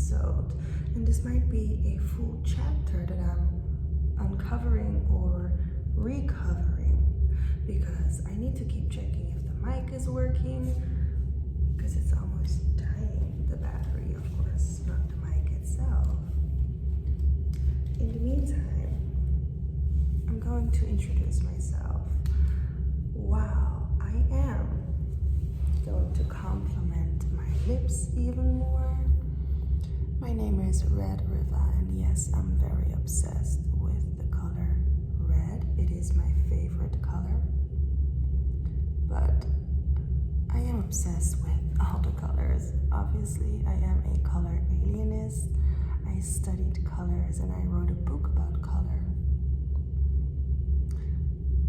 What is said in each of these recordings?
episode, and this might be a full chapter that I'm uncovering or recovering, because I need to keep checking if the mic is working, because it's almost dying. The battery, of course, not the mic itself. In the meantime, I'm going to introduce myself. Wow, I am going to compliment my lips even more. My name is Red River, and yes, I'm very obsessed with the color red. It is my favorite color, but I am obsessed with all the colors. Obviously, I am a color alienist. I studied colors and I wrote a book about color.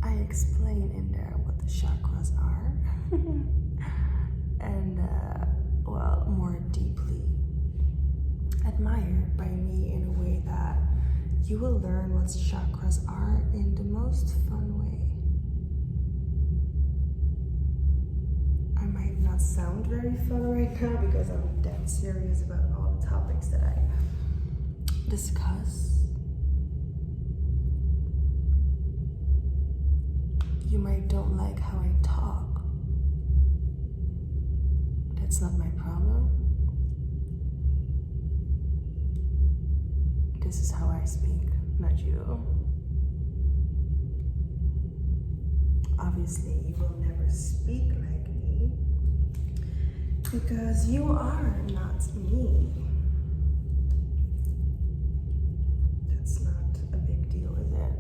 I explain in there what the chakras are and well, more deeply admired by me in a way that you will learn what chakras are in the most fun way. I might not sound very fun right now because I'm dead serious about all the topics that I discuss. You might don't like how I talk. That's not my problem. This is how I speak, not you. Obviously, you will never speak like me because you are not me. That's not a big deal, is it?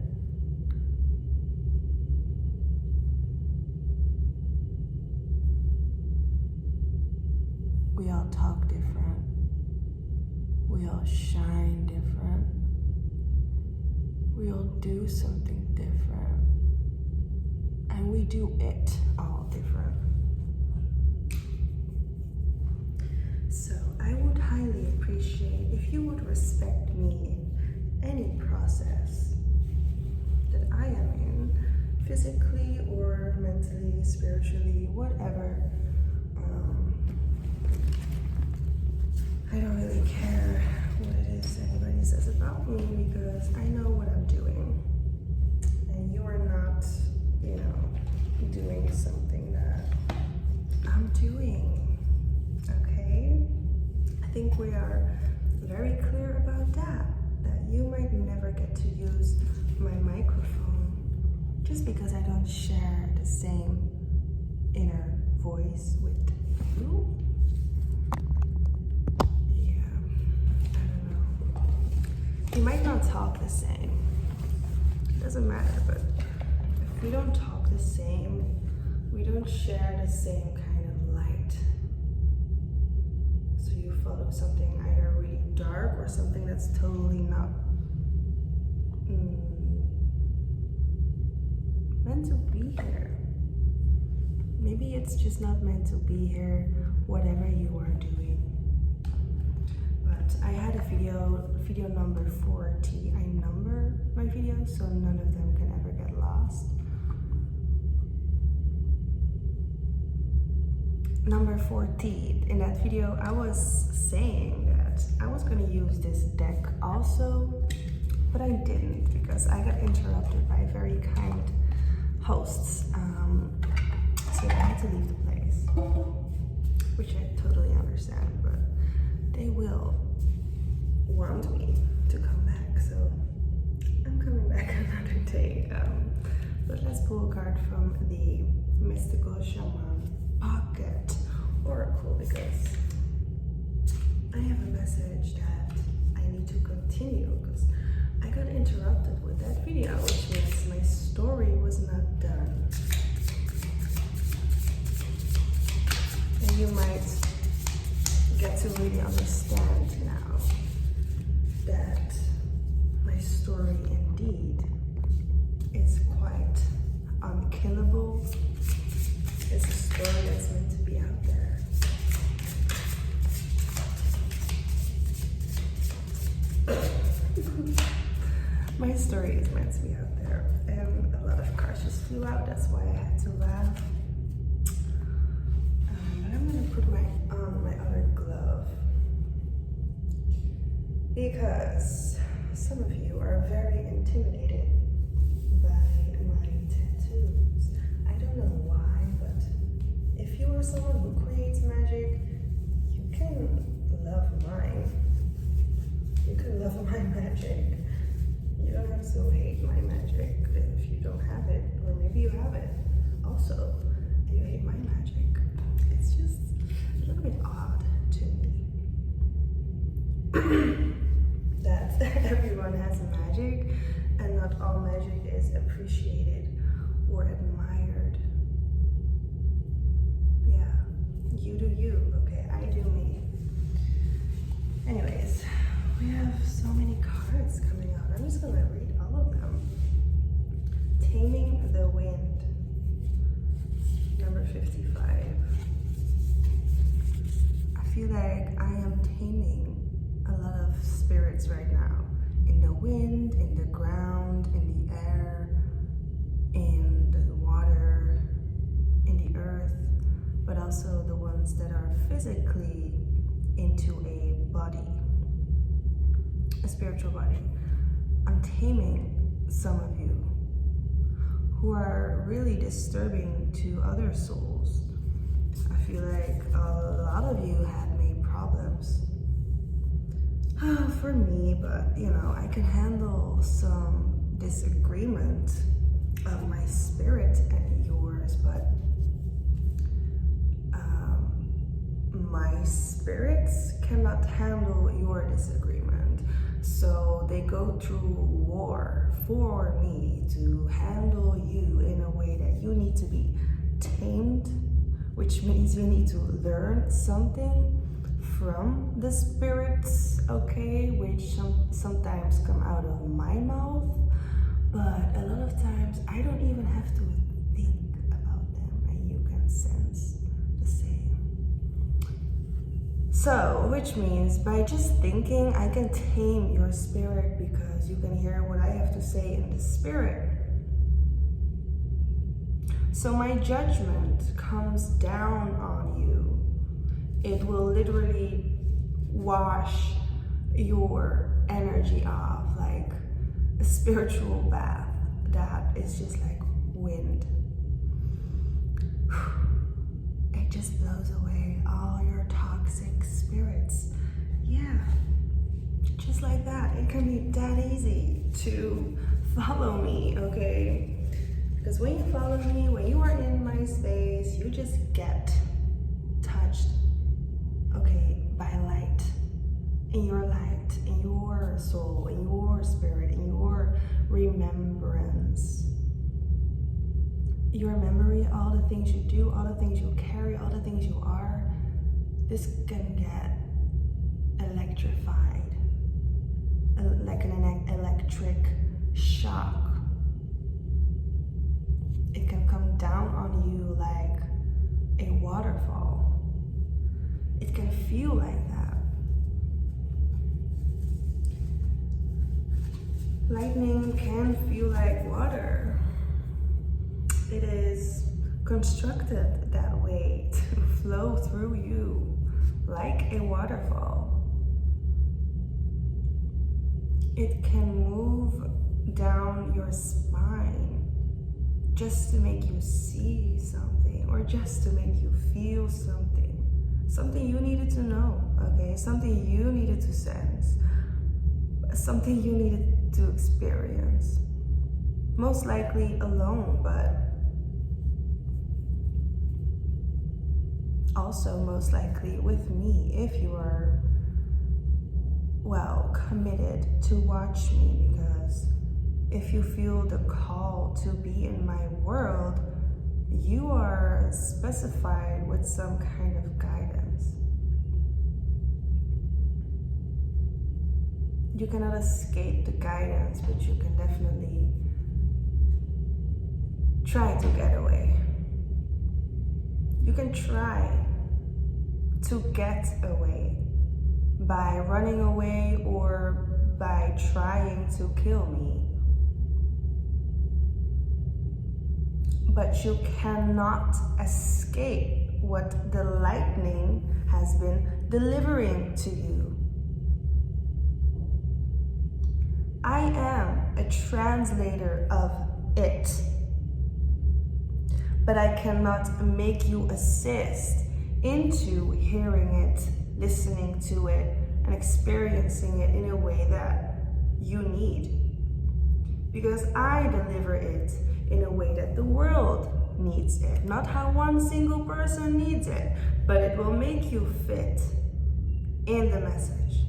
We all talk different. We all shine different. We all do something different. And we do it all different. So I would highly appreciate if you would respect me in any process that I am in, physically or mentally, spiritually, whatever. I don't really care what it is anybody says about me because I know what I'm doing. And you are not, doing something that I'm doing, okay? I think we are very clear about that you might never get to use my microphone just because I don't share the same inner voice with you. We might not talk the same. It doesn't matter, but if we don't talk the same, we don't share the same kind of light. So you follow something either really dark or something that's totally not meant to be here. Maybe it's just not meant to be here, whatever you are doing. But I had a video number 40. I number my videos so none of them can ever get lost. Number 40. In that video, I was saying that I was going to use this deck also, but I didn't because I got interrupted by very kind hosts. So I had to leave the place, which I totally understand, but they will want me to come back, so I'm coming back another day. But let's pull a card from the Mystical Shaman Pocket Oracle because I have a message that I need to continue because I got interrupted with that video, which means my story was not done. And you might get to really understand now that my story indeed is quite unkillable. It's a story that's meant to be out there. My story is meant to be out there, and a lot of cards just flew out. That's why I had to laugh. But I'm gonna put my other glove because some of you are very intimidated by my tattoos. I don't know why, but if you are someone who creates magic, you can love mine. You can love my magic. You don't have to hate my magic if you don't have it, or maybe you have it also, and you hate my magic. It's just a little bit odd to me that everyone has magic and not all magic is appreciated or admired. Yeah, you do you, okay? I do me. Anyways, we have so many cards coming out. I'm just gonna read all of them. Taming the Wind, number 55. I feel like I am taming a lot of spirits right now. In the wind, in the ground, in the air, in the water, in the earth, but also the ones that are physically into a body, a spiritual body. I'm taming some of you who are really disturbing to other souls. I feel like a lot of you had made problems for me, but you know, I can handle some disagreement of my spirit and yours, but my spirits cannot handle your disagreement. So they go through war for me to handle you in a way that you need to be tamed, which means you need to learn something from the spirits, okay, which sometimes come out of my mouth, but a lot of times I don't even have to think about them and you can sense the same. So, which means by just thinking, I can tame your spirit because you can hear what I have to say in the spirit. So my judgment comes down on you. It will literally wash your energy off like a spiritual bath that is just like wind. It just blows away all your toxic spirits. Yeah, just like that. It can be that easy to follow me, okay? Because when you follow me, when you are in my space, you just get touched, okay, by light, in your soul, in your spirit, in your remembrance. Your memory, all the things you do, all the things you carry, all the things you are, this can get electrified, like an electric shock. It can come down on you like a waterfall. It can feel like that. Lightning can feel like water. It is constructed that way to flow through you like a waterfall. It can move down your spine just to make you see something, or just to make you feel something. Something you needed to know, okay? Something you needed to sense. Something you needed to experience. Most likely alone, but also most likely with me if you are, well, committed to watch me, because if you feel the call to be in my world, you are specified with some kind of guidance. You cannot escape the guidance, but you can definitely try to get away. You can try to get away by running away or by trying to kill me. But you cannot escape what the lightning has been delivering to you. translator of it. But I cannot make you assist into hearing it, listening to it, and experiencing it in a way that you need. Because I deliver it in a way that the world needs it. Not how one single person needs it, but it will make you fit in the message.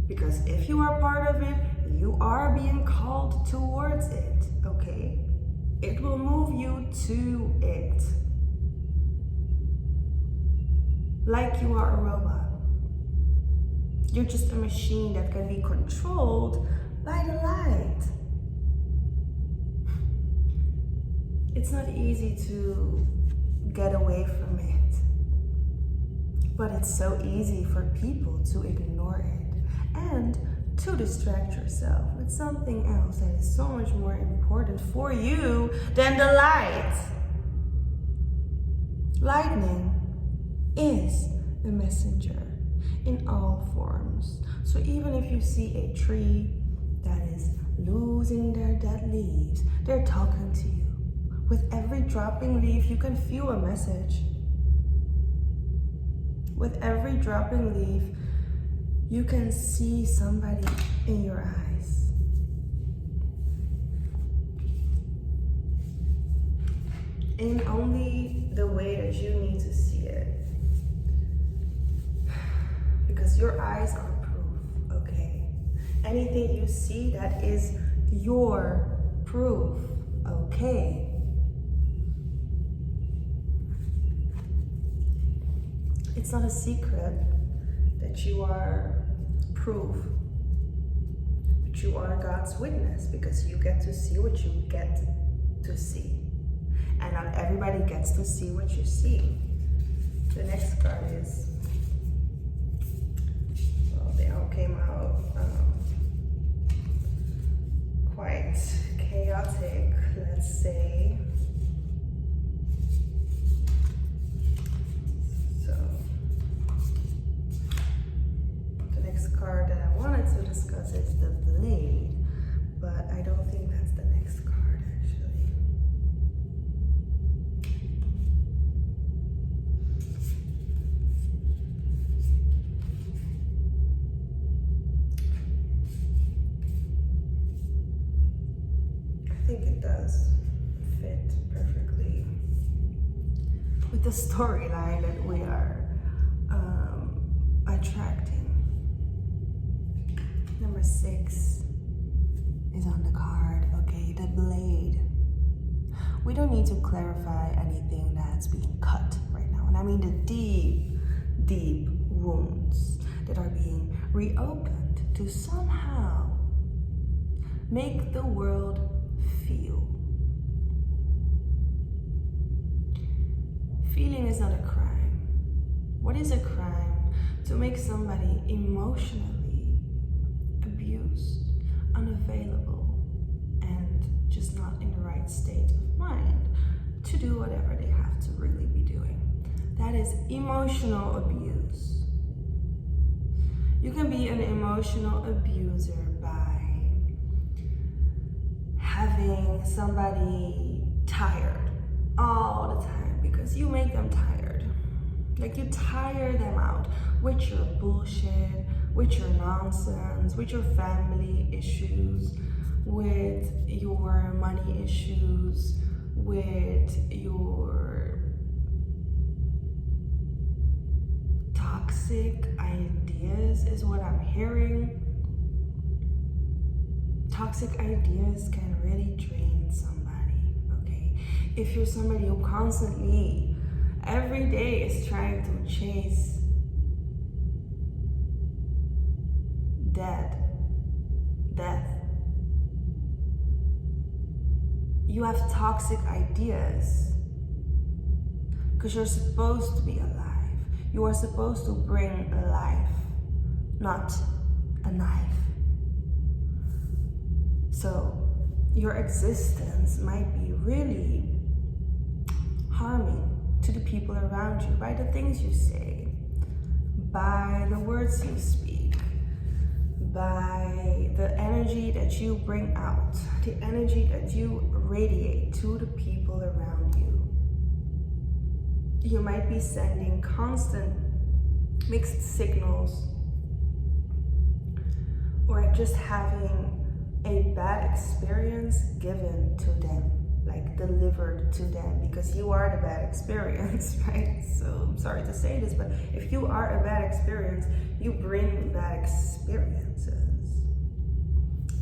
Because if you are part of it, you are being called towards it, okay? It will move you to it. Like you are a robot. You're just a machine that can be controlled by the light. It's not easy to get away from it, but it's so easy for people to ignore it and to distract yourself with something else that is so much more important for you than the light. Lightning is the messenger in all forms. So even if you see a tree that is losing their dead leaves, they're talking to you. With every dropping leaf, you can feel a message. With every dropping leaf, you can see somebody in your eyes. In only the way that you need to see it. Because your eyes are proof, okay? Anything you see, that is your proof, okay? It's not a secret that you are proof, but you are God's witness, because you get to see what you get to see. And not everybody gets to see what you see. The next card is, well, they all came out quite chaotic, let's say. So, the next card that I wanted to discuss is the Blade, but I don't think that's the next card, actually. I think it does fit perfectly with the storyline that we are attracting. Number 6 is on the card, okay, the Blade. We don't need to clarify anything that's being cut right now. And I mean the deep, deep wounds that are being reopened to somehow make the world feel. Feeling is not a crime. What is a crime? To make somebody emotionally abused, unavailable, and just not in the right state of mind to do whatever they have to really be doing. That is emotional abuse. You can be an emotional abuser by having somebody tired all the time because you make them tired. Like you tire them out with your bullshit, with your nonsense, with your family issues, with your money issues, with your toxic ideas is what I'm hearing. Toxic ideas can really drain somebody, okay? If you're somebody who constantly, every day is trying to chase death, you have toxic ideas because you're supposed to be alive. You are supposed to bring life, not a knife. So your existence might be really harming to the people around you by the things you say, by the words you speak, by the energy that you bring out, the energy that you radiate to the people around you. You might be sending constant mixed signals, or just having a bad experience given to them, like delivered to them, because you are the bad experience, right? So I'm sorry to say this, but if you are a bad experience, you bring bad experiences.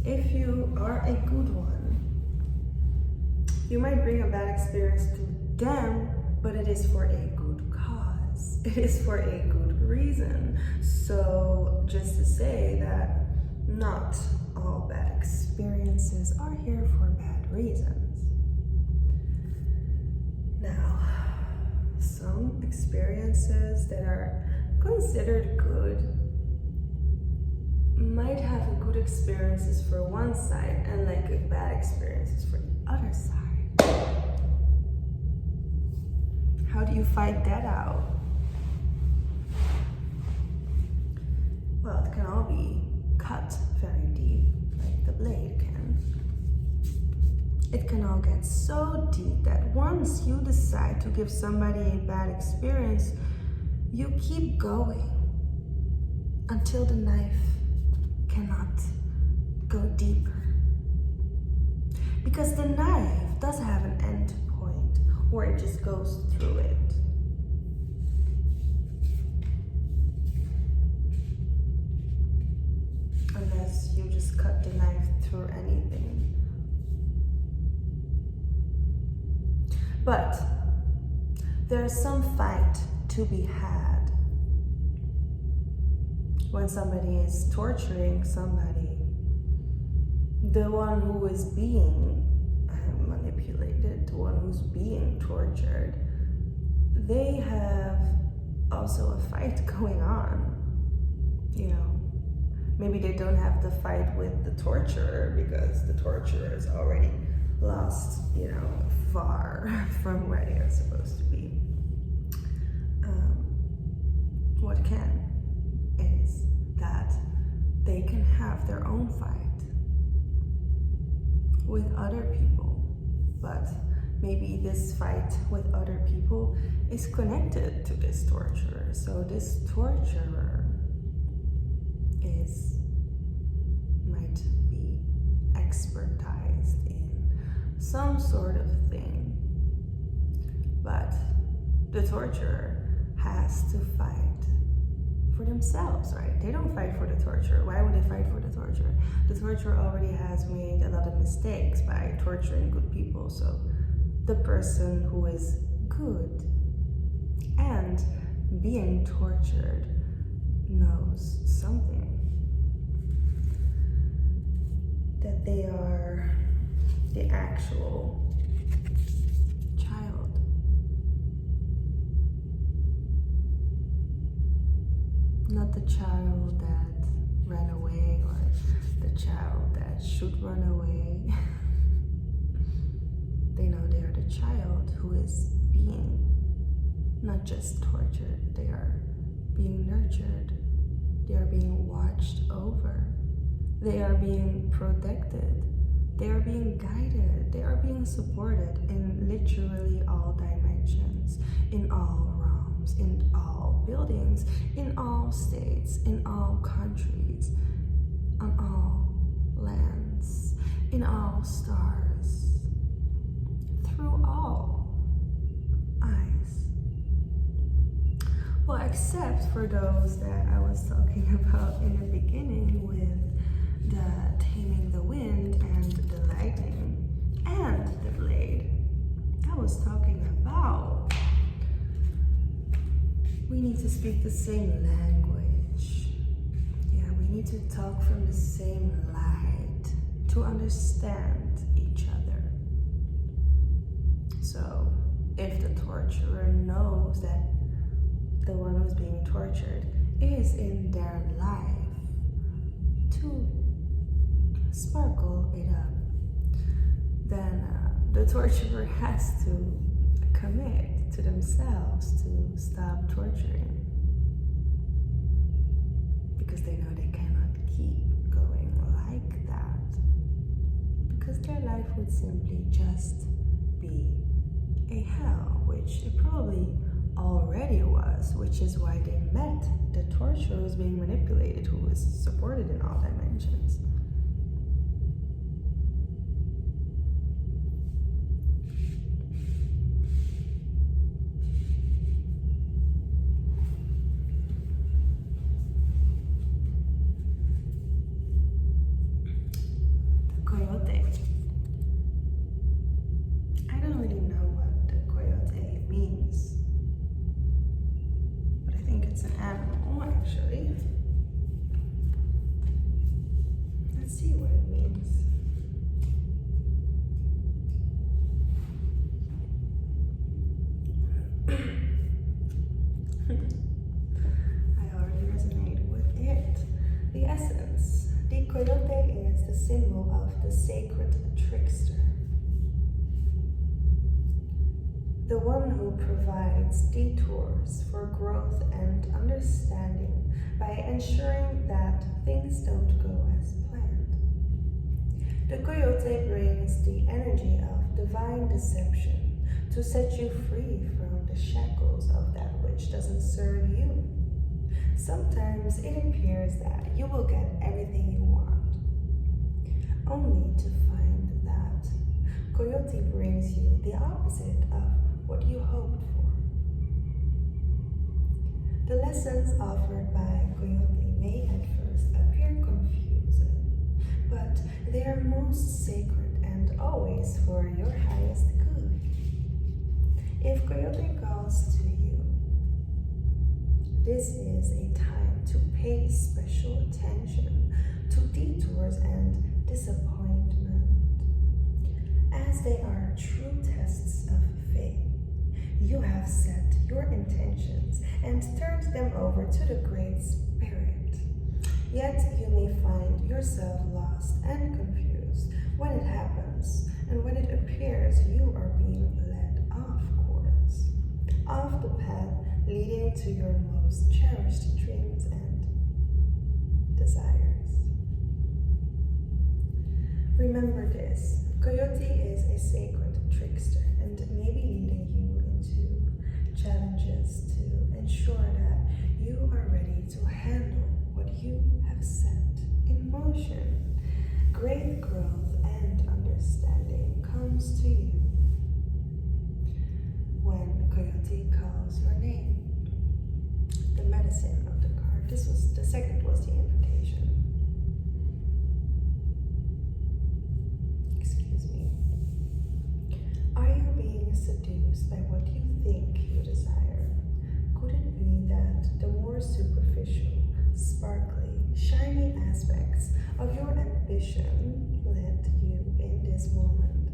If you are a good one, you might bring a bad experience to them, but it is for a good cause. It is for a good reason. So just to say that not all bad experiences are here for bad reasons. Now, some experiences that are considered good might have a good experiences for one side and like a bad experiences for the other side. How do you find that out? Well, it can all be cut very deep, like the blade can. It can all get so deep that once you decide to give somebody a bad experience, you keep going until the knife cannot go deeper. Because the knife does have an end point, or it just goes through it. Unless you just cut the knife through anything. But there's some fight to be had when somebody is torturing somebody. The one who is being manipulated, the one who's being tortured, they have also a fight going on, you know. Maybe they don't have the fight with the torturer because the torturer is already lost, you know, far from where they are supposed to be. What can is that they can have their own fight with other people, but maybe this fight with other people is connected to this torturer. So this torturer might be expertised in some sort of thing, but the torturer has to fight for themselves, right? They don't fight for the torturer. Why would they fight for the torturer? The torturer already has made a lot of mistakes by torturing good people, so the person who is good and being tortured knows something. That they are the actual child. Not the child that ran away or the child that should run away. They know they are the child who is being not just tortured, they are being nurtured, they are being watched over. They are being protected, they are being guided, they are being supported in literally all dimensions, in all realms, in all buildings, in all states, in all countries, on all lands, in all stars, through all eyes. Well, except for those that I was talking about in the beginning with the taming the wind and the lightning and the blade. I was talking about we need to speak the same language. Yeah, we need to talk from the same light to understand each other. So if the torturer knows that the one who's being tortured is in their life to sparkle it up, then the torturer has to commit to themselves to stop torturing, because they know they cannot keep life would simply just be a hell, which it probably already was, which is why they met the torture who was being manipulated, who was supported in all dimensions. Coyote. I don't really know what the coyote means, but I think it's an animal actually. Let's see what it means. I already resonate with it. The essence. The coyote is the symbol of the sacred trickster, the one who provides detours for growth and understanding by ensuring that things don't go as planned. The coyote brings the energy of divine deception to set you free from the shackles of that which doesn't serve you. Sometimes it appears that you will get everything you want, only to find that coyote brings you the opposite of what you hoped for. The lessons offered by coyote may at first appear confusing, but they are most sacred and always for your highest good. If coyote calls to you, this is a time to pay special attention to detours and disappointment, as they are true tests of faith. You have set your intentions and turned them over to the Great Spirit. Yet you may find yourself lost and confused when it happens, and when it appears you are being led off course, off the path leading to your most cherished dreams and desires. Remember this, coyote is a sacred trickster and may be leading you into challenges to ensure that you are ready to handle what you have set in motion. Great growth and understanding comes to you when coyote calls your name. The medicine of the card. The second was the invitation. Excuse me. Are you being seduced by what you think you desire? Could it be that the more superficial, sparkly, shiny aspects of your ambition led you in this moment?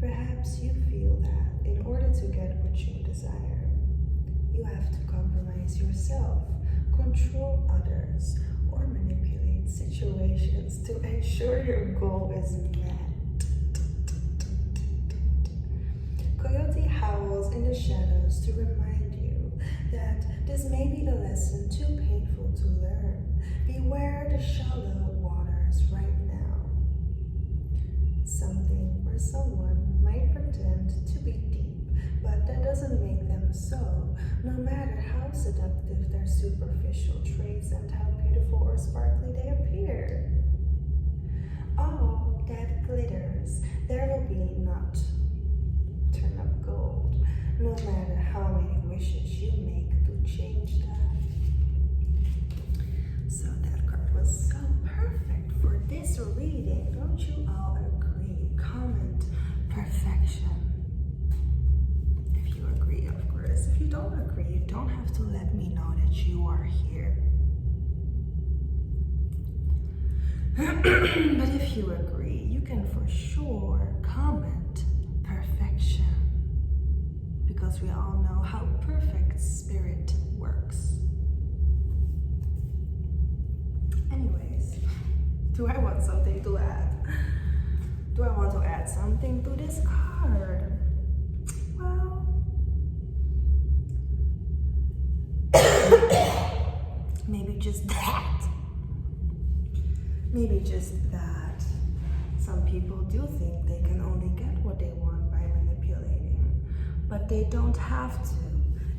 Perhaps you feel that in order to get what you desire, you have to compromise yourself, control others, or manipulate situations to ensure your goal is met. Coyote howls in the shadows to remind you that this may be a lesson too painful to learn. Beware the shallow waters right now. Something or someone might pretend to be deep, but that doesn't make them so, no matter how seductive their superficial traits and how beautiful or sparkly they appear. All that glitters, there will be not turn up gold, no matter how many wishes you make to change that. So that card was so perfect for this reading, don't you all agree? Comment perfection if you agree, of course. If you don't agree, you don't have to let me know that you are here. But if you agree, you can for sure comment perfection, because we all know how perfect spirit works. Anyways, do I want something to add? Do I want to add something to this card? Well, maybe just that. Maybe just that. Some people do think they can only get what they want by manipulating, but they don't have to.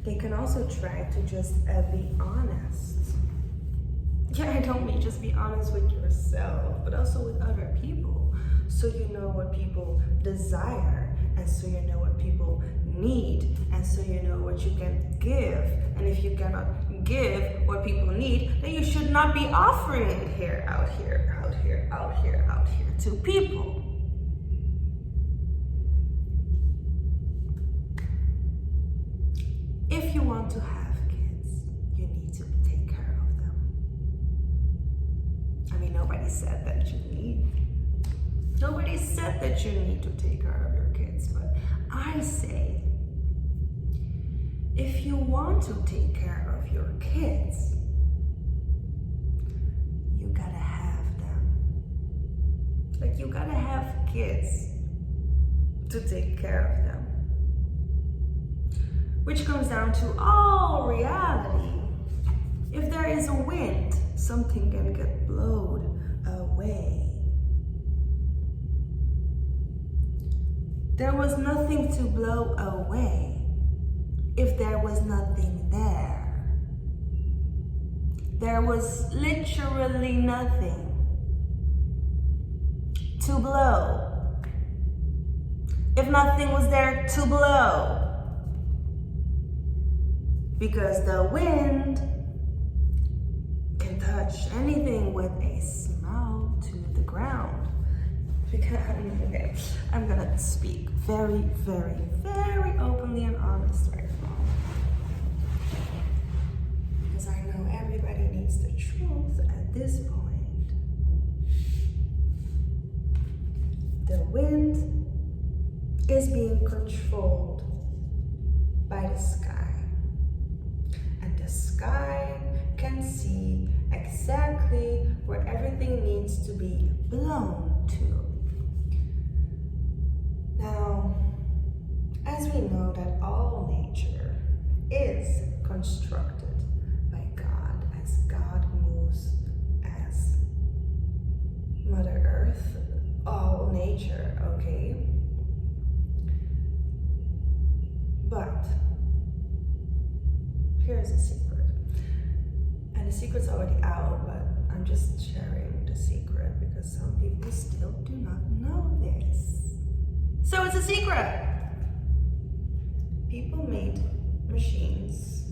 They can also try to just be honest. Yeah, I don't mean just be honest with yourself, but also with other people. So you know what people desire, and so you know what people need, and so you know what you can give. And if you cannot give what people need, then you should not be offering it here, out here to people. If you want to have kids, you need to take care of them. I mean, nobody said that you need to take care of your kids, but I say, if you want to take care of your kids, you gotta have them. Like, you gotta have kids to take care of them. Which comes down to all reality. If there is a wind, something can get blown away. There was nothing to blow away if there was nothing there. There was literally nothing to blow if nothing was there to blow. Because the wind can touch anything with a smell to the ground. Because, okay, I'm gonna speak very, very, very openly and honest right now. Because I know everybody needs the truth at this point. The wind is being controlled by the sky. And the sky can see exactly where everything needs to be blown to. Now, as we know that all nature is constructed by God, as God moves as Mother Earth, all nature, okay? But here's a secret. And the secret's already out, but I'm just sharing the secret because some people still do not know this. So it's a secret. People made machines,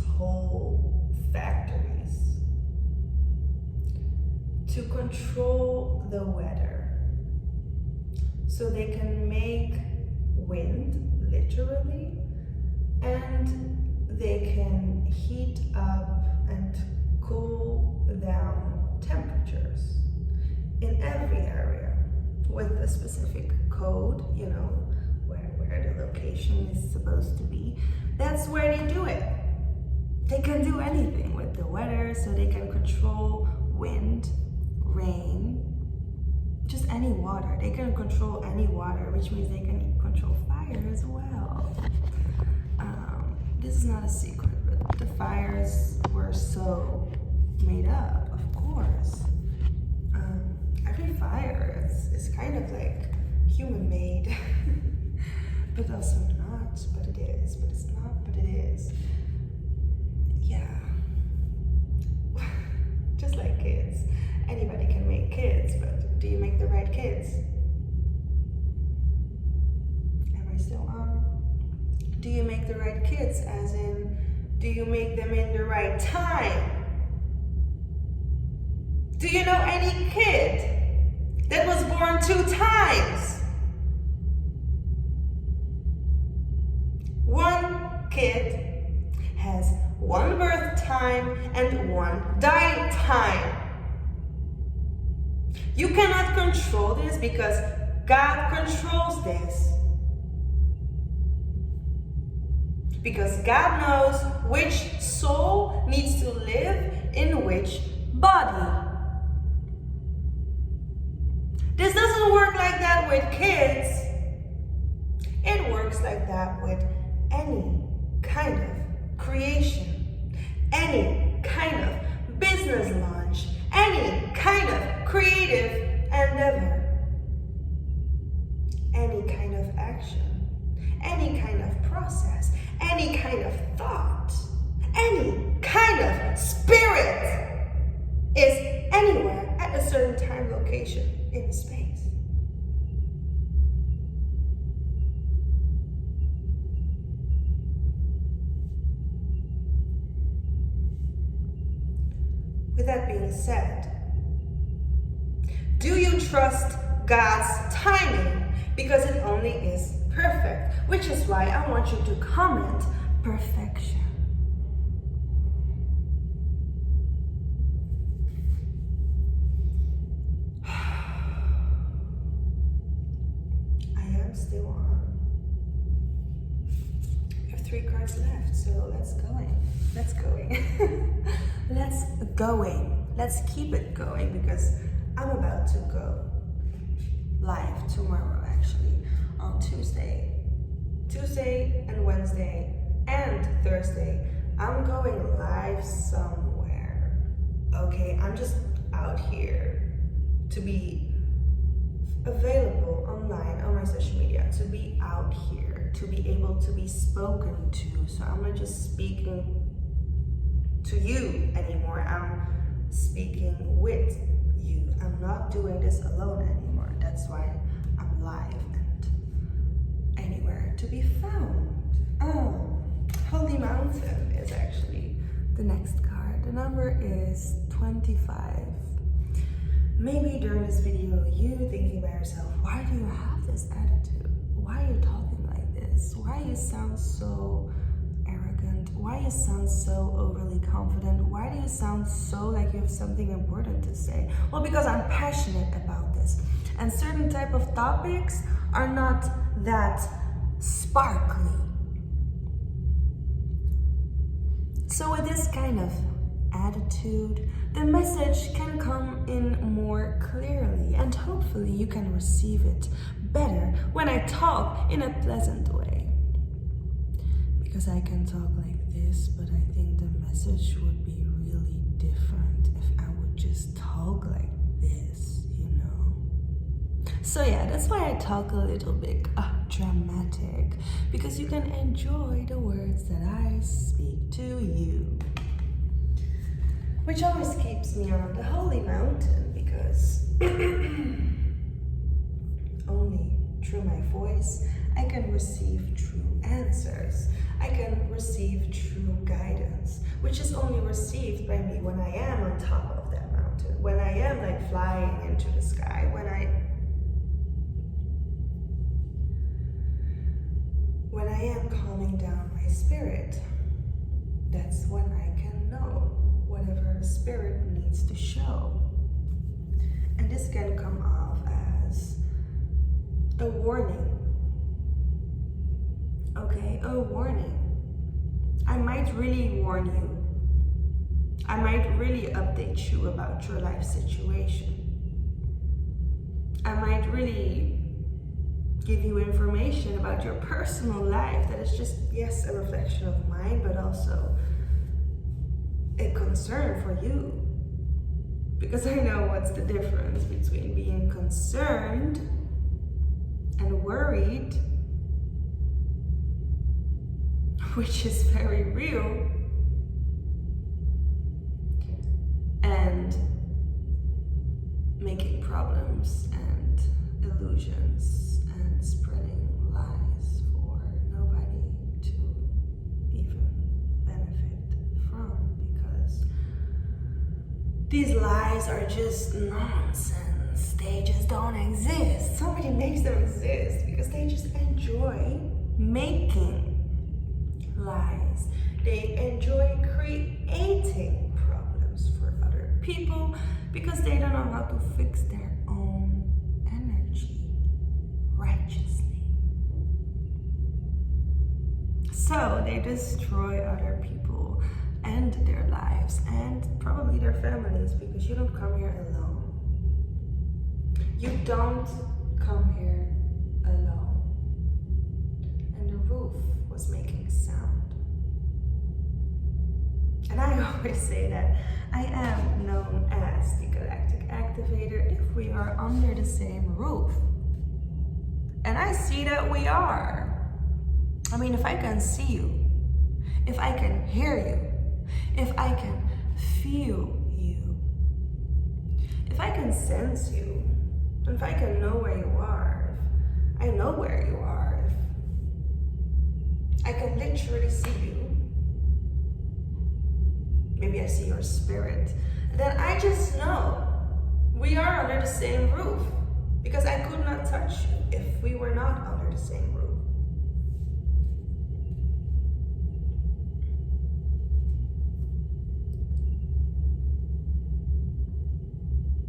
whole factories, to control the weather. So they can make wind, literally, and they can heat up and cool down temperatures in every area with a specific code, you know, where the location is supposed to be. That's where they do it. They can do anything with the weather, so they can control wind, rain, just any water. They can control any water, which means they can control fire as well. This is not a secret, but the fires were so made up, of course. Every fire is kind of like human-made, but also not, but it is, but it's not, but it is. Yeah. Just like kids. Anybody can make kids, but do you make the right kids? Am I still on? Do you make the right kids, as in, do you make them in the right time? Do you know any kid that was born 2 times? One kid has 1 birth time and 1 dying time. You cannot control this because God controls this. Because God knows which soul needs to live in which body. This doesn't work like that with kids. It works like that with any kind of creation, any kind of business launch, any kind of creative endeavor, any kind of action, any kind of process, any kind of thought, any kind of spirit is anywhere at a certain time location in space. With that being said, do you trust God's timing? Because it only is perfect, which is why I want you to comment perfection. I am still on. We have 3 cards left, so let's going. Let's keep it going, because I'm about to go live tomorrow, actually, on Tuesday and Wednesday and Thursday. I'm going live somewhere. Okay, I'm just out here to be available online on my social media, to be out here, to be able to be spoken to. So I'm not just speaking to you anymore, I'm speaking with you. I'm not doing this alone anymore. That's why I'm live and anywhere to be found. Holy Mountain is actually the next card. The number is 25. Maybe during this video, you thinking by yourself, why do you have this attitude? Why are you talking like this? Why you sound so arrogant? Why you sound so overly confident? Why do you sound so like you have something important to say? Well, because I'm passionate about this. And certain type of topics are not that sparkly. So with this kind of attitude, the message can come in more clearly, and hopefully you can receive it better when I talk in a pleasant way. Because I can talk like this, but I think the message would be really different if I would just talk like this, you know? So yeah, that's why I talk a little bit dramatic, because you can enjoy the words that I speak to you. Which always keeps me on the holy mountain, because only through my voice I can receive true answers. I can receive true guidance, which is only received by me when I am on top of that mountain, when I am like flying into the sky, when I am calming down my spirit. That's when I can know whatever the spirit needs to show. And this can come off as a warning. Okay, a warning. I might really warn you. I might really update you about your life situation. I might really give you information about your personal life that is just, yes, a reflection of mine, but also a concern for you. Because I know what's the difference between being concerned and worried, which is very real, and making problems and illusions and spreading lies for nobody to even benefit from, because these lies are just nonsense. They just don't exist. Somebody makes them exist because they just enjoy making lies. They enjoy creating problems for other people because they don't know how to fix their own energy righteously. So they destroy other people and their lives and probably their families, because you don't come here alone. You don't come here alone. And the roof was making sound. And I always say that I am known as the Galactic Activator if we are under the same roof. And I see that we are. I mean, if I can see you, if I can hear you, if I can feel you, if I can sense you, if I can know where you are, if I know where you are, if I can literally see you, maybe I see your spirit, then I just know we are under the same roof, because I could not touch you if we were not under the same roof.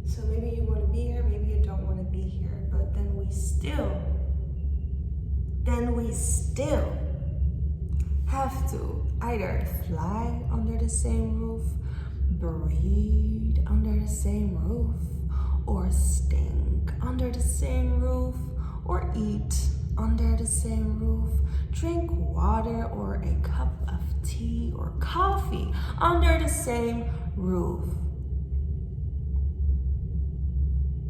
So maybe you want to be here, maybe you don't want to be here, but then we still have to either fly under the same roof, breathe under the same roof, or stink under the same roof, or eat under the same roof, drink water or a cup of tea or coffee under the same roof.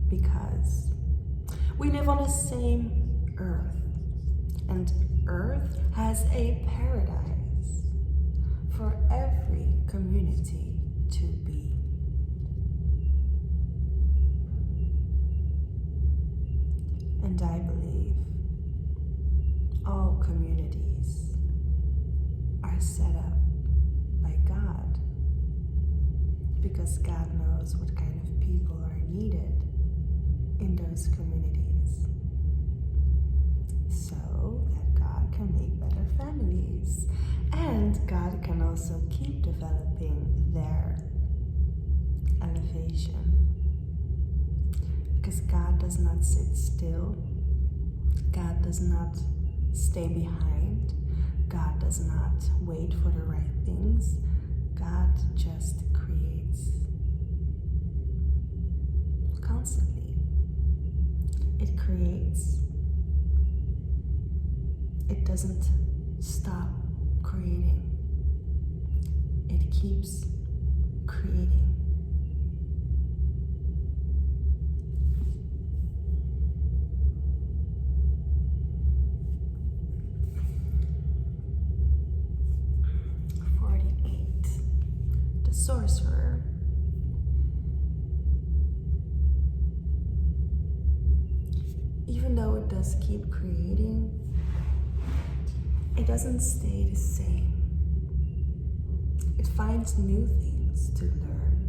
Because we live on the same earth, and earth has a paradise for every community to be. And I believe all communities are set up by God, because God knows what kind of people are needed in those communities, so that God can make better families, and God can also keep developing their elevation, because God does not sit still, God does not stay behind, God does not wait for the right things, God just creates constantly. It creates. It doesn't stop creating. It keeps creating. The sorcerer. Even though it does keep creating, it doesn't stay the same. It finds new things to learn,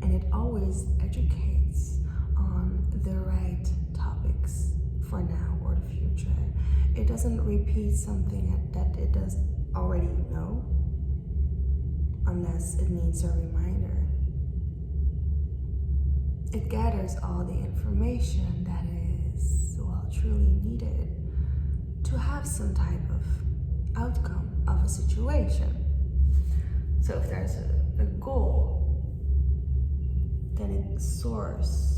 and it always educates on the right topics for now or the future. It doesn't repeat something that it does already know, unless it needs a reminder. It gathers all the information that is, well, truly needed to have some type of outcome of a situation. So if there's a goal, then it sources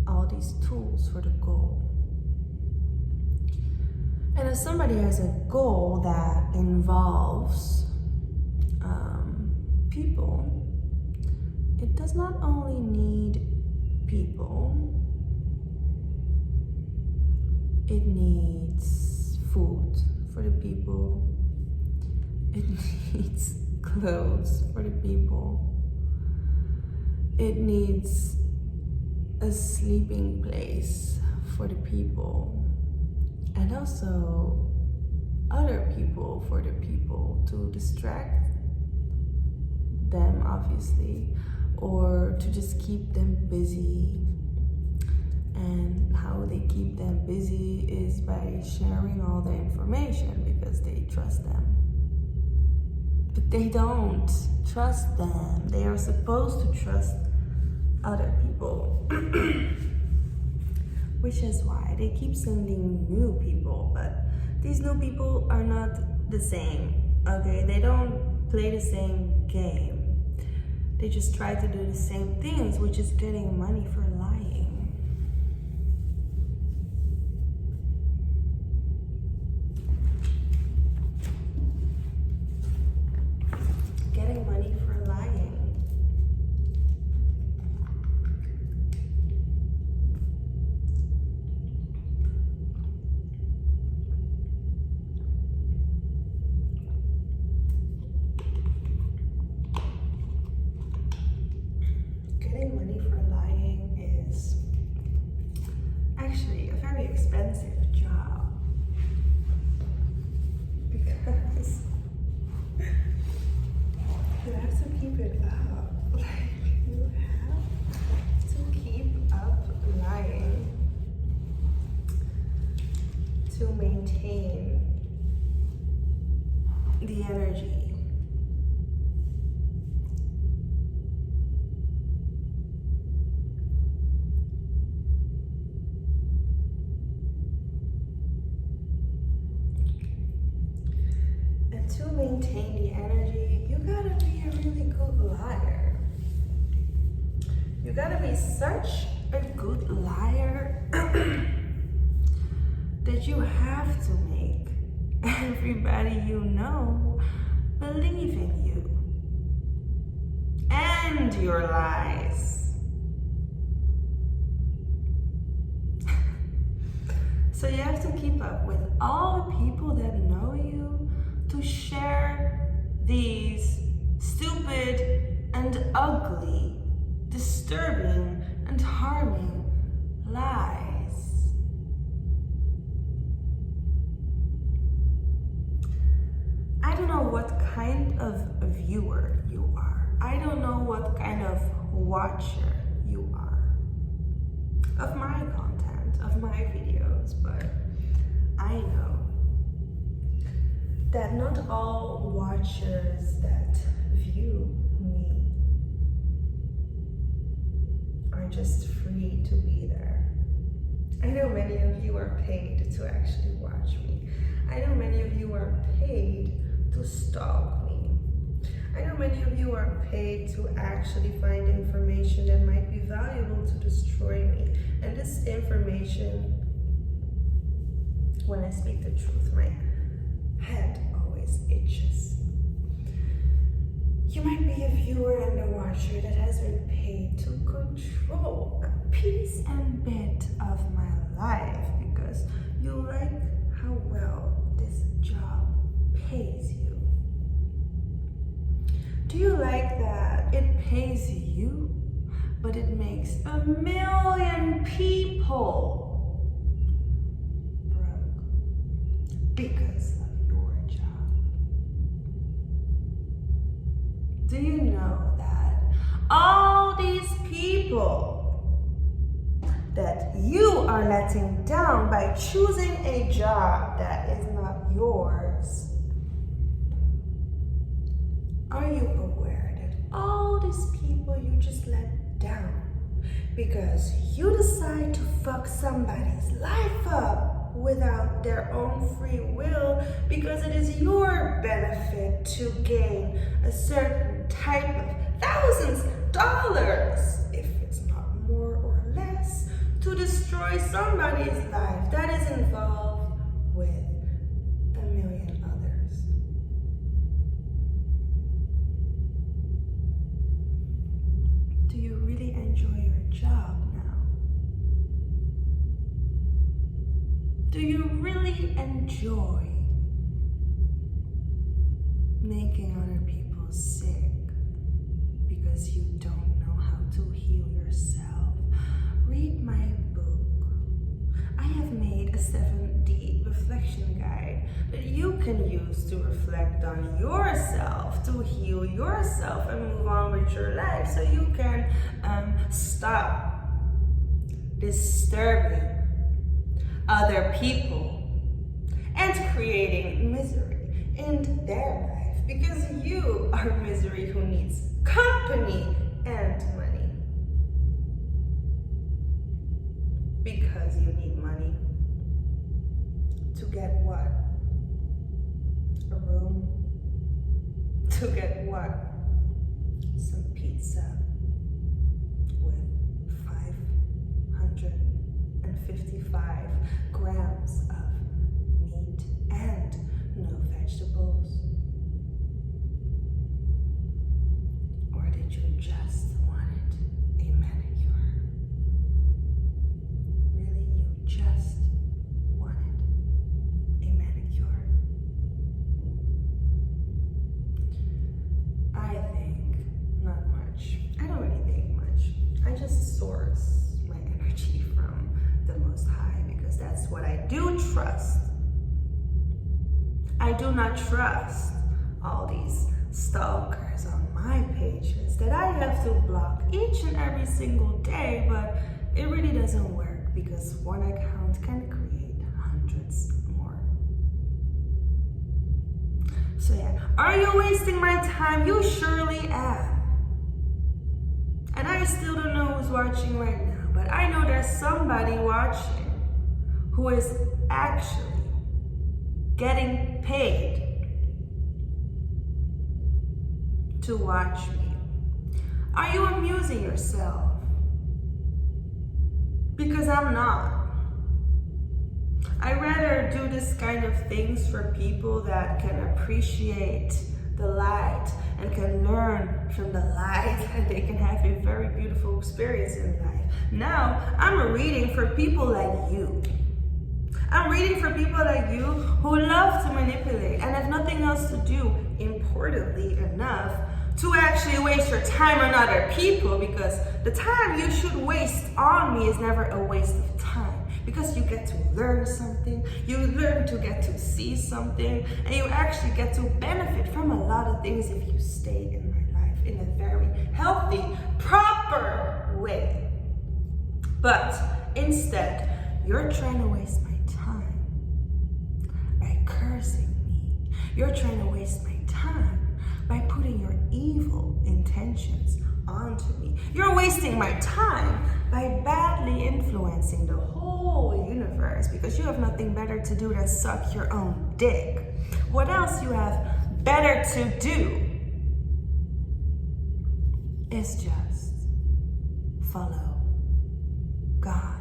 all these tools for the goal. And if somebody has a goal that involves people, it does not only need people, it needs food for the people, it needs clothes for the people, it needs a sleeping place for the people, and also other people for the people to distract them, obviously, or to just keep them busy. And how they keep them busy is by sharing all the information, because they trust them. But they don't trust them. They are supposed to trust other people. Which is why they keep sending new people, but these new people are not the same, okay? They don't play the same game. They just try to do the same things, which is getting money for lying. to maintain the energy. And to maintain the energy, you gotta be a really good liar. You gotta be such a good liar that you have to make everybody you know believe in you and your lies. So you have to keep up with all the people that know you to share these stupid and ugly, disturbing and harming lies. I don't know what kind of viewer you are. I don't know what kind of watcher you are of my content, of my videos, but I know that not all watchers that view me are just free to be there. I know many of you are paid to actually watch me. I know many of you are paid to stalk me. I know many of you are paid to actually find information that might be valuable to destroy me. And this information, when I speak the truth, my head always itches. You might be a viewer and a watcher that has been paid to control a piece and bit of my life because you like how well this job pays you. Do you like that it pays you, but it makes 1 million people broke because of your job? Do you know that all these people that you are letting down by choosing a job that is not yours? Are you aware that all these people you just let down because you decide to fuck somebody's life up without their own free will because it is your benefit to gain a certain type of thousands of dollars, if it's not more or less, to destroy somebody's life that is involved with 1 million others? Do you really enjoy your job now? Do you really enjoy making other people sick because you don't know how to heal yourself? Read my book. I have made a 7D reflection guide that you can use to reflect on yourself, to heal yourself and move on with your life so you can stop disturbing other people and creating misery in their life because you are misery who needs company and money. Because you need money to get what? A room? To get what? Some pizza with 555 grams of meat and no vegetables? Or did you just want a manicure? Really, you just wanted a manicure? I think not much. I don't really think much. I just source my energy from the Most High because that's what I do trust. I do not trust all these stalkers on my pages that I have to block each and every single day, but it really doesn't work because one account can create hundreds Are you wasting my time? You surely am. And I still don't know who's watching right now, but I know there's somebody watching who is actually getting paid to watch me. Are you amusing yourself? Because I'm not. I rather do this kind of things for people that can appreciate the light and can learn from the light, and they can have a very beautiful experience in life. Now, I'm reading for people like you. I'm reading for people like you who love to manipulate and have nothing else to do, importantly enough, to actually waste your time on other people, because the time you should waste on me is never a waste of time. Because you get to learn something, you learn to get to see something, and you actually get to benefit from a lot of things if you stay in my life in a very healthy, proper way. But instead, you're trying to waste my time by cursing me. You're trying to waste my time by putting your evil intentions onto me. You're wasting my time by badly influencing the whole universe because you have nothing better to do than suck your own dick. What else you have better to do is just follow God.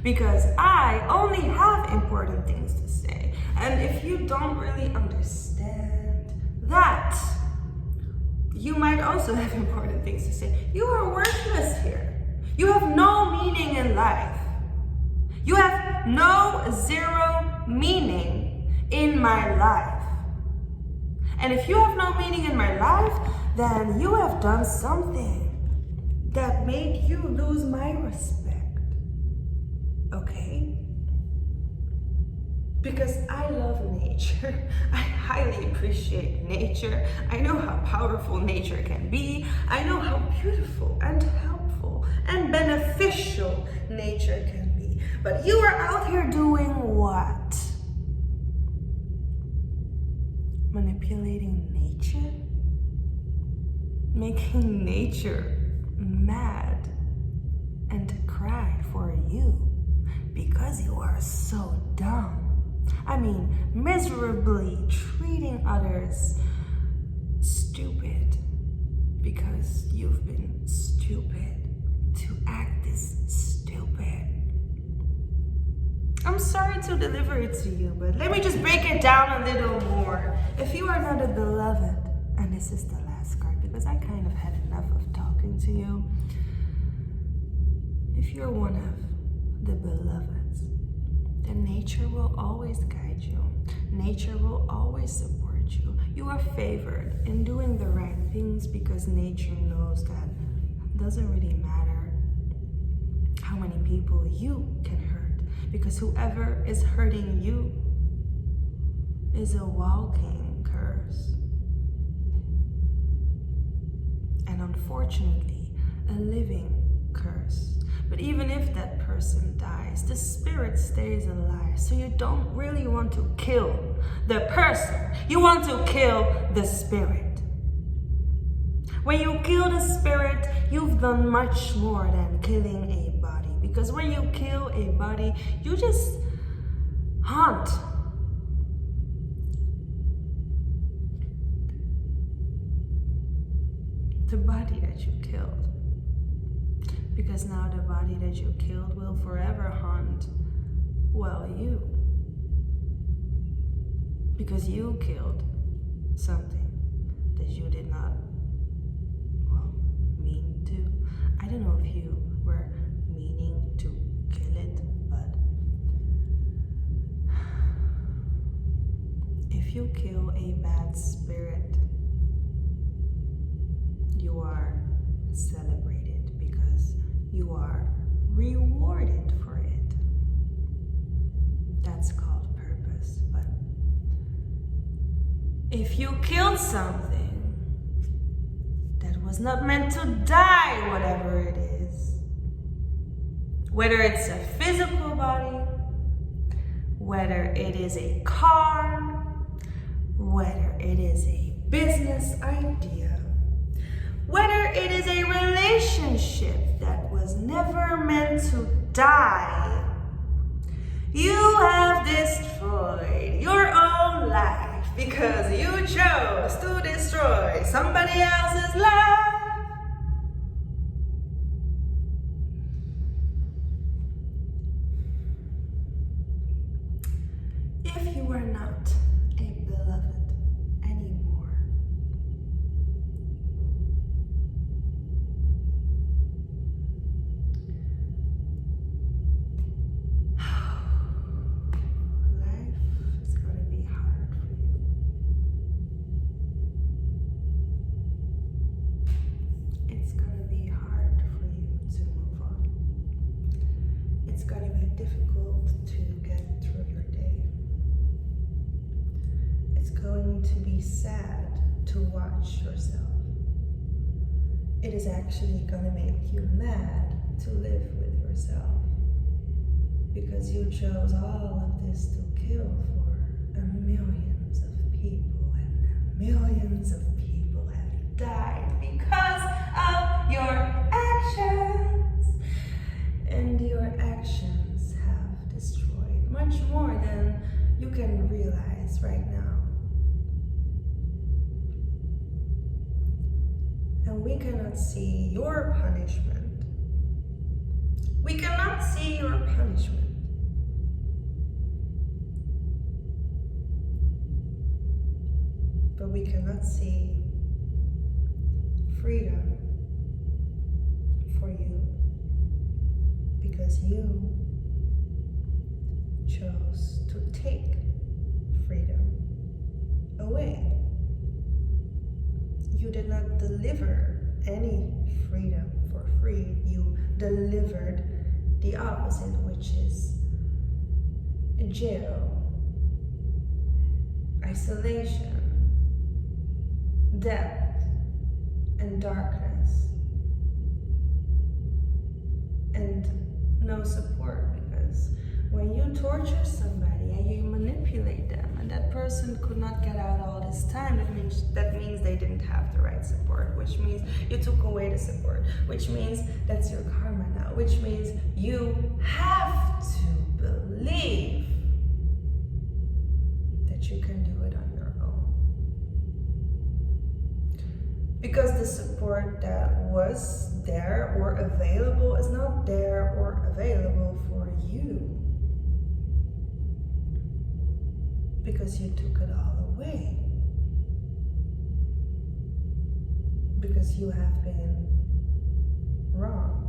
Because I only have important things to say. And if you don't really understand that, you might also have important things to say. You are worthless here. You have no meaning in life. You have no zero meaning in my life. And if you have no meaning in my life, then you have done something that made you lose my respect. Okay? Because I love nature. I highly appreciate nature. I know how powerful nature can be. I know how beautiful and helpful and beneficial nature can be. But you are out here doing what? Manipulating nature? Making nature mad and to cry for you because you are so dumb. I mean, miserably treating others stupid because you've been stupid to act this stupid. I'm sorry to deliver it to you, but let me just break it down a little more. If you are not a beloved, and this is the last card because I kind of had enough of talking to you. If you're one of the beloveds, then nature will always guide you. Nature will always support you. You are favored in doing the right things because nature knows that it doesn't really matter how many people you can hurt, because whoever is hurting you is a walking curse. And unfortunately, a living curse. But even if that person dies, the spirit stays alive. So you don't really want to kill the person. You want to kill the spirit. When you kill the spirit, you've done much more than killing a body. Because when you kill a body, you just haunt the body that you killed. Because now the body that you killed will forever haunt, well, you. Because you killed something that you did not, well, mean to. I don't know if you were meaning to kill it, but if you kill a bad spirit, you are celebrated because you are rewarded for it. That's called purpose. But if you killed something that was not meant to die, whatever it is, whether it's a physical body, whether it is a car, whether it is a business idea, whether it is a relationship that was never meant to die, you have destroyed your own life because you chose to destroy somebody else's life. If you are not a beloved anymore, life is going to be hard for you. It's going to be hard for you to move on. It's going to be difficult to get through your day. It's going to be sad to watch yourself. It is actually going to make you mad to live with yourself because you chose all of this to kill for millions of people, and millions of people have died because of your actions. And your actions have destroyed much more than you can realize right now. And we cannot see your punishment. We cannot see your punishment. But we cannot see freedom for you because you chose to take freedom away. You did not deliver any freedom for free. You delivered the opposite, which is jail, isolation, death, and darkness, and no support. Because when you torture somebody and you manipulate them, and that person could not get out all this time, that means they didn't have the right support, which means you took away the support, which means that's your karma now, which means you have to believe that you can do it on your own. Because the support that was there or available is not there or available for you. Because you took it all away. Because you have been wrong.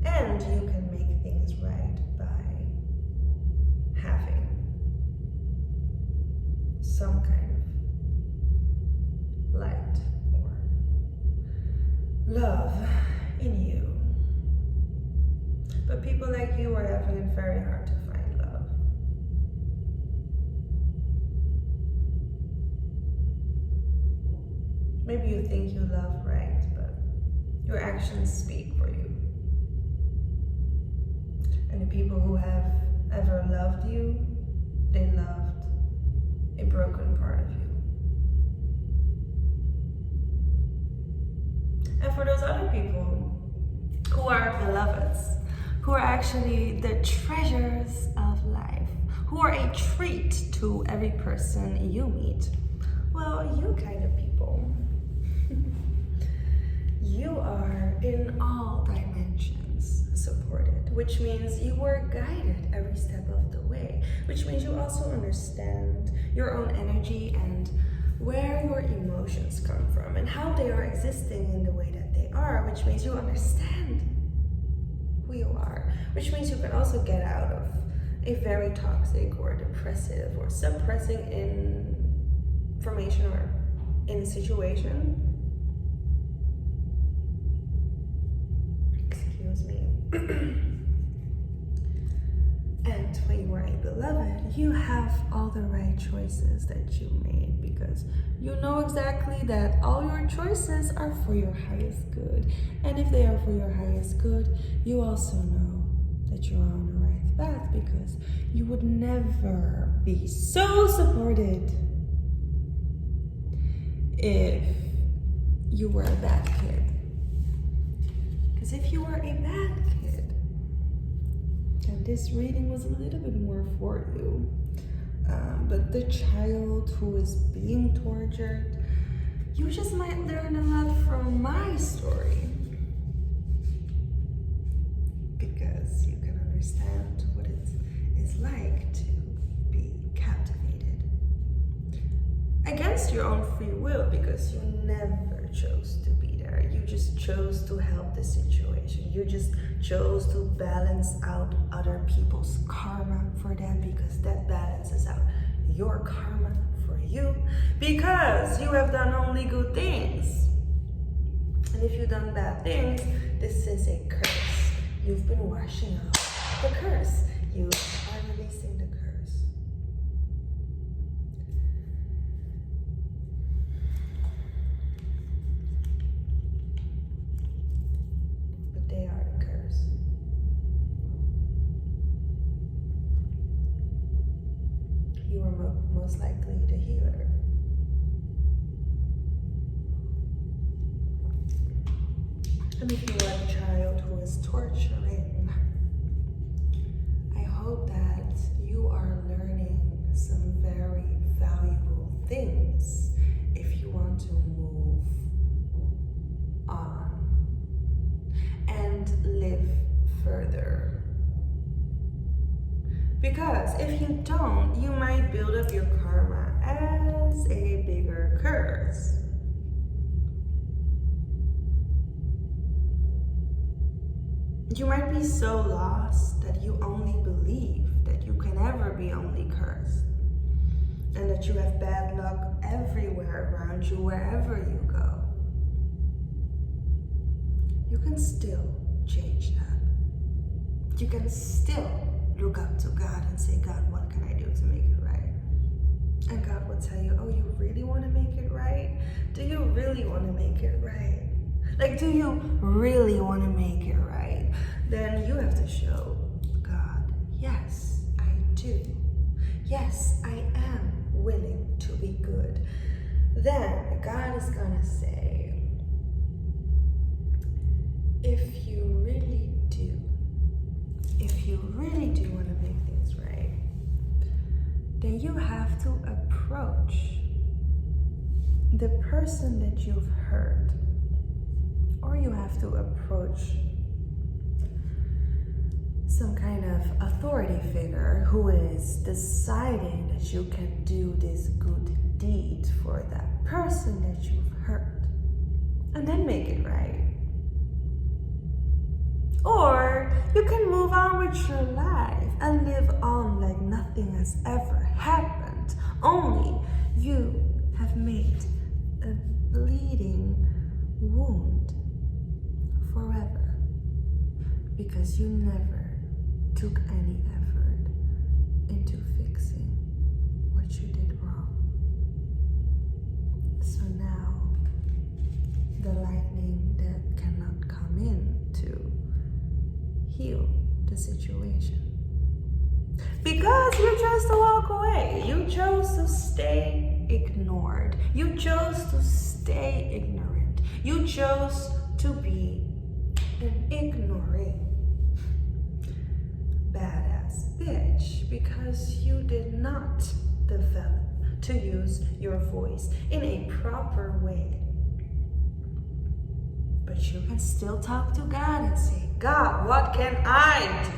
And you can make things right by having some kind of light or love in you. But people like you are having it very hard to find love. Maybe you think you love right, but your actions speak for you. And the people who have ever loved you, they loved a broken part of you. And for those other people who are beloveds, who are actually the treasures of life, who are a treat to every person you meet, well, you kind of people, you are in all dimensions supported, which means you were guided every step of the way, which means you also understand your own energy and where your emotions come from and how they are existing in the way that they are, which means you understand who you are, which means you can also get out of a very toxic or depressive or suppressing information or in situation. Excuse me. And when you are a beloved, you have all the right choices that you made because you know exactly that all your choices are for your highest good. And if they are for your highest good, you also know that you're on the right path, because you would never be so supported if you were a bad kid. Because if you were a bad kid, then this reading was a little bit more for you. But the child who is being tortured, you just might learn a lot from my story, because you can understand what it is like to be captivated against your own free will, because you never chose to be there. You just chose to help the situation. You just chose to balance out other people's karma for them, because that balances out your karma for you, because you have done only good things. And if you've done bad things, this is a curse. You've been washing out the curse. You are releasing the curse. But they are the curse. You are most likely the healer. And if you are a child who is torturing, I hope that you are learning some very valuable things if you want to move on and live further. Because if you don't, you might build up your karma as a bigger curse. You might be so lost that you only believe that you can ever be only cursed, and that you have bad luck everywhere around you, wherever you go. You can still change that. You can still look up to God and say, God, what can I do to make it right? And God will tell you, oh, you really want to make it right? Do you really want to make it right? Like, do you really want to make it right? Then you have to show God, yes, I do. Yes, I am willing to be good. Then God is going to say, if you really do want to make things right, then you have to approach the person that you've hurt, or you have to approach some kind of authority figure who is deciding that you can do this good deed for that person that you've hurt, and then make it right. Or you can move on with your life and live on like nothing has ever happened, only you have made a bleeding wound forever, because you never took any effort into fixing what you did wrong. So now the lightning that cannot come in to heal the situation, because you chose to walk away. You chose to stay ignored. You chose to stay ignorant. You chose to be an ignoring badass bitch, because you did not develop to use your voice in a proper way. But you can still talk to God and say, God, what can I do